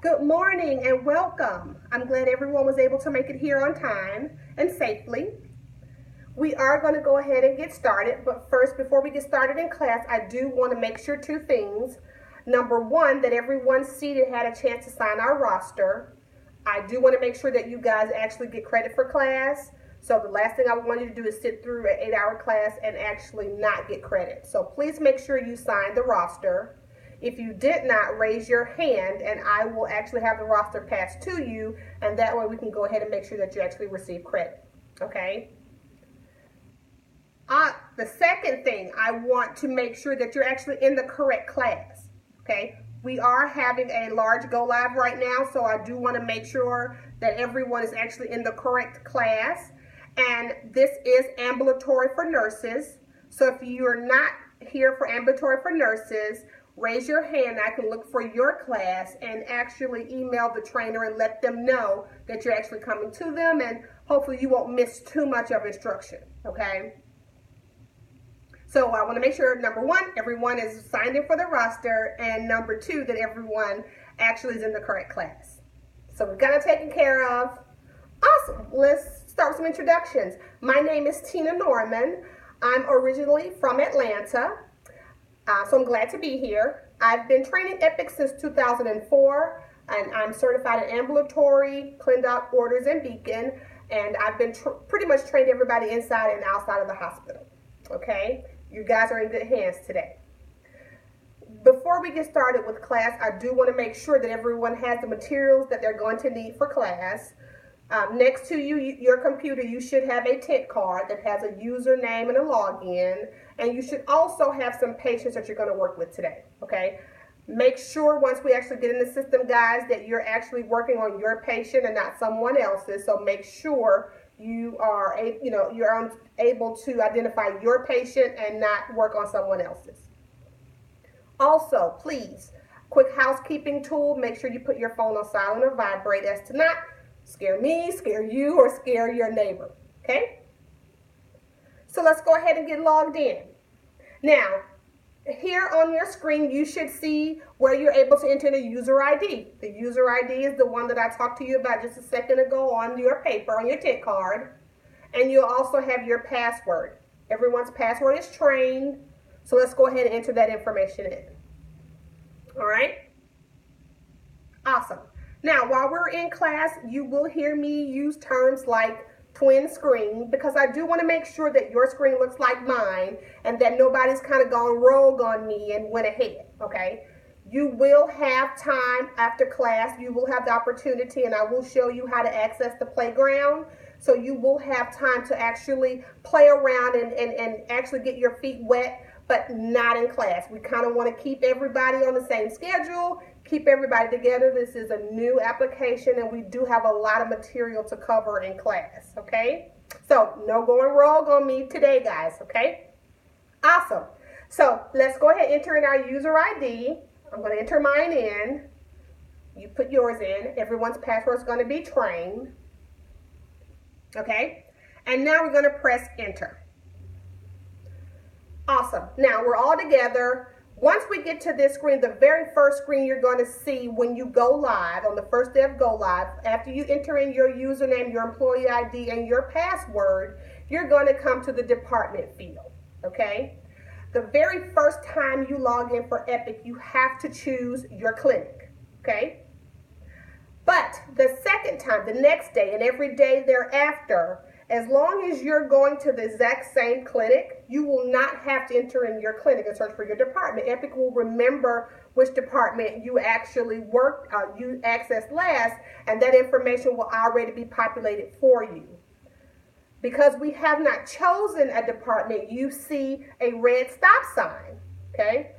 Good morning and welcome. I'm glad everyone was able to make it here on time and safely. We are going to go ahead and get started, but first, before we get started in class, I do want to make sure two things. Number one, that everyone seated had a chance to sign our roster. I do want to make sure that you guys actually get credit for class. So the last thing I want you to do is sit through an 8-hour class and actually not get credit. So please make sure you sign the roster. If you did not, raise your hand and I will actually have the roster passed to you, and that way we can go ahead and make sure that you actually receive credit, okay? The second thing, I want to make sure that you're actually in the correct class, okay? We are having a large go live right now, so I do want to make sure that everyone is actually in the correct class. And this is ambulatory for nurses. So if you're not here for ambulatory for nurses, raise your hand. I can look for your class and actually email the trainer and let them know that you're actually coming to them, and hopefully you won't miss too much of instruction, okay? So I want to make sure, number one, everyone is signed in for the roster, and number two, that everyone actually is in the correct class. So we've got it taken care of. Awesome. Let's start with some introductions. My name is Tina Norman. I'm originally from Atlanta. So I'm glad to be here. I've been training Epic since 2004, and I'm certified in ambulatory, ClinDoc, Orders, and Beacon, and I've been pretty much trained everybody inside and outside of the hospital, okay? You guys are in good hands today. Before we get started with class, I do want to make sure that everyone has the materials that they're going to need for class. Next to you, your computer, you should have a tent card that has a username and a login, and you should also have some patients that you're going to work with today, okay? Make sure once we actually get in the system, guys, that you're actually working on your patient and not someone else's. So make sure you are, you're able to identify your patient and not work on someone else's. Also, please, quick housekeeping tool, make sure you put your phone on silent or vibrate as to not scare me, scare you, or scare your neighbor, okay? So let's go ahead and get logged in. Now, here on your screen, you should see where you're able to enter the user ID. The user ID is the one that I talked to you about just a second ago on your paper, on your tent card. And you'll also have your password. Everyone's password is trained, so let's go ahead and enter that information in. All right? Awesome. Now, while we're in class, you will hear me use terms like twin screen, because I do want to make sure that your screen looks like mine and that nobody's kind of gone rogue on me and went ahead, okay? You will have time after class. You will have the opportunity, and I will show you how to access the playground. So you will have time to actually play around and actually get your feet wet, but not in class. We kind of want to keep everybody on the same schedule, keep everybody together. This is a new application, and we do have a lot of material to cover in class, okay? So no going rogue on me today, guys, okay? Awesome. So let's go ahead and enter in our user ID. I'm going to enter mine in. You put yours in. Everyone's password is going to be trained, okay? And now we're going to press enter. Awesome. Now we're all together. Once we get to this screen, the very first screen you're going to see when you go live, on the first day of go live, after you enter in your username, your employee ID, and your password, you're going to come to the department field, okay? The very first time you log in for Epic, you have to choose your clinic, okay? But the second time, the next day, and every day thereafter, as long as you're going to the exact same clinic, you will not have to enter in your clinic and search for your department. Epic will remember which department you actually you accessed last, and that information will already be populated for you. Because we have not chosen a department, you see a red stop sign, okay?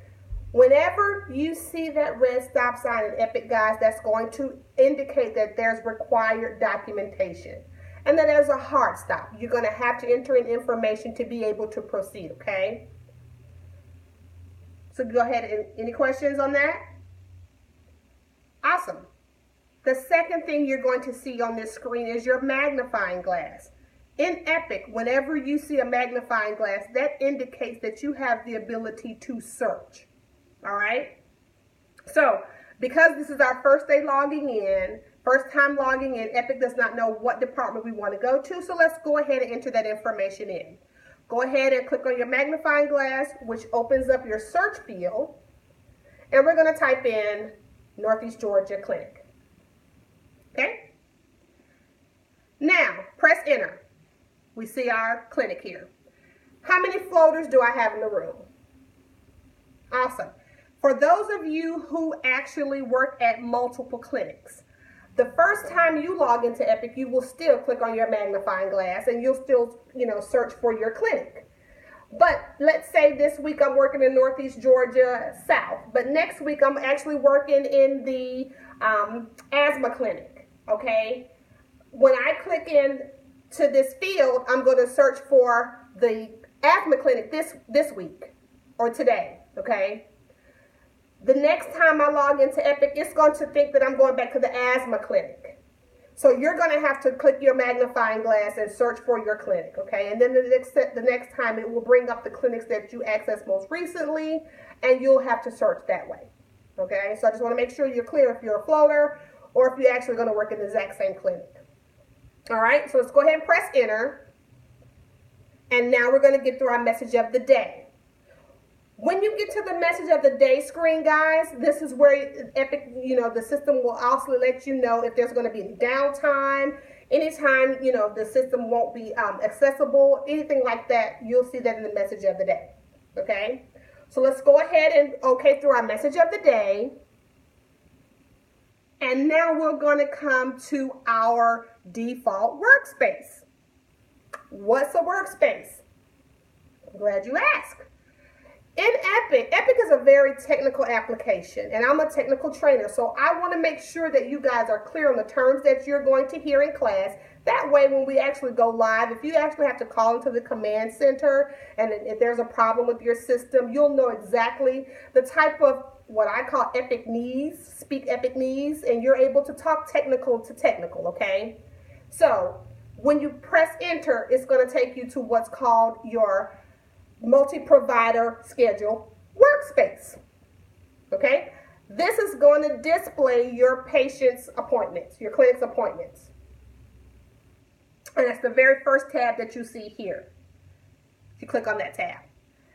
Whenever you see that red stop sign in Epic, guys, that's going to indicate that there's required documentation. And then there's a hard stop. You're going to have to enter in information to be able to proceed, okay? So go ahead. Any questions on that? Awesome. The second thing you're going to see on this screen is your magnifying glass. In Epic, whenever you see a magnifying glass, that indicates that you have the ability to search, all right? So Because this is our first day logging in, first time logging in, Epic does not know what department we want to go to, so let's go ahead and enter that information in. Go ahead and click on your magnifying glass, which opens up your search field, and we're going to type in Northeast Georgia Clinic. Okay? Now, press enter. We see our clinic here. How many floaters do I have in the room? Awesome. For those of you who actually work at multiple clinics, the first time you log into Epic, you will still click on your magnifying glass and you'll still, search for your clinic. But let's say this week I'm working in Northeast Georgia South, but next week I'm actually working in the asthma clinic, okay? When I click in to this field, I'm going to search for the asthma clinic this week or today, okay? The next time I log into Epic, it's going to think that I'm going back to the asthma clinic. So you're going to have to click your magnifying glass and search for your clinic, okay? And then the next time it will bring up the clinics that you accessed most recently, and you'll have to search that way, okay? So I just want to make sure you're clear if you're a floater or if you're actually going to work in the exact same clinic. All right, so let's go ahead and press enter. And now we're going to get through our message of the day. When you get to the message of the day screen, guys, this is where Epic, the system will also let you know if there's going to be any downtime, anytime, the system won't be accessible, anything like that. You'll see that in the message of the day. Okay, so let's go ahead and okay through our message of the day. And now we're going to come to our default workspace. What's a workspace? I'm glad you asked. In Epic is a very technical application, and I'm a technical trainer, so I want to make sure that you guys are clear on the terms that you're going to hear in class. That way, when we actually go live, if you actually have to call into the command center, and if there's a problem with your system, you'll know exactly the type of what I call Epic needs, speak Epic needs, and you're able to talk technical to technical, okay? So when you press enter, it's going to take you to what's called your multi-provider schedule workspace, okay? This is going to display your patient's appointments, your clinic's appointments. And that's the very first tab that you see here. If you click on that tab.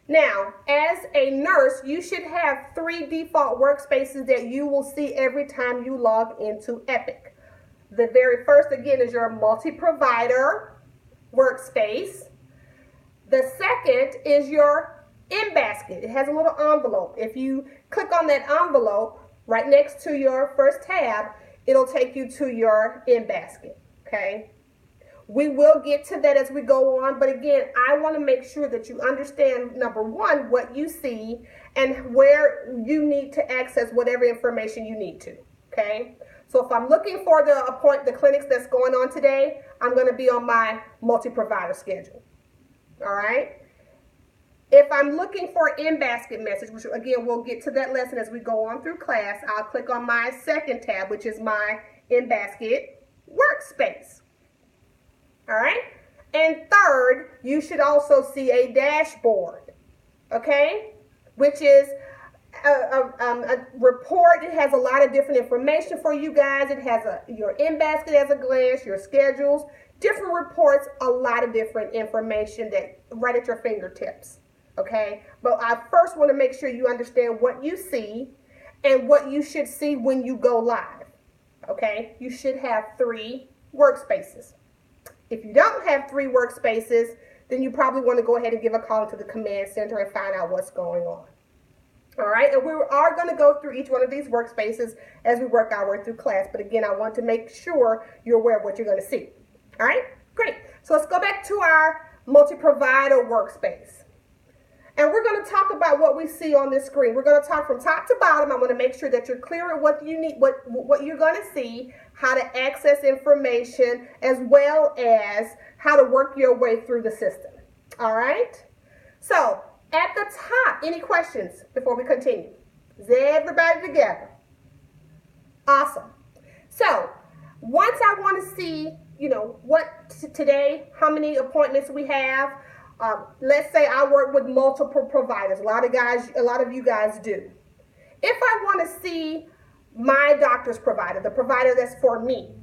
Now, as a nurse, you should have 3 default workspaces that you will see every time you log into Epic. The very first, again, is your multi-provider workspace. The second is your in-basket. It has a little envelope. If you click on that envelope right next to your first tab, it'll take you to your in-basket, okay? We will get to that as we go on, but again, I want to make sure that you understand, number one, what you see and where you need to access whatever information you need to, okay? So if I'm looking for the clinics that's going on today, I'm going to be on my multi-provider schedule, all right? If I'm looking for in-basket message, which again, we'll get to that lesson as we go on through class, I'll click on my second tab, which is my in-basket workspace. All right, and third, you should also see a dashboard, okay, which is a report. It has a lot of different information for you guys. It has your in-basket as a glance, your schedules, different reports, a lot of different information that right at your fingertips, okay? But I first want to make sure you understand what you see and what you should see when you go live, okay? You should have 3 workspaces. If you don't have 3 workspaces, then you probably want to go ahead and give a call to the command center and find out what's going on. All right, and we are going to go through each one of these workspaces as we work our way through class. But again, I want to make sure you're aware of what you're going to see. All right, great. So let's go back to our multi-provider workspace. And we're going to talk about what we see on this screen. We're going to talk from top to bottom. I want to make sure that you're clear on what you need, what you're going to see, how to access information, as well as how to work your way through the system. All right? So, at the top, any questions before we continue? Is everybody together? Awesome. So, once I want to see, today, how many appointments we have. Let's say I work with multiple providers. A lot of you guys do. If I want to see my doctor's provider, the provider that's for me.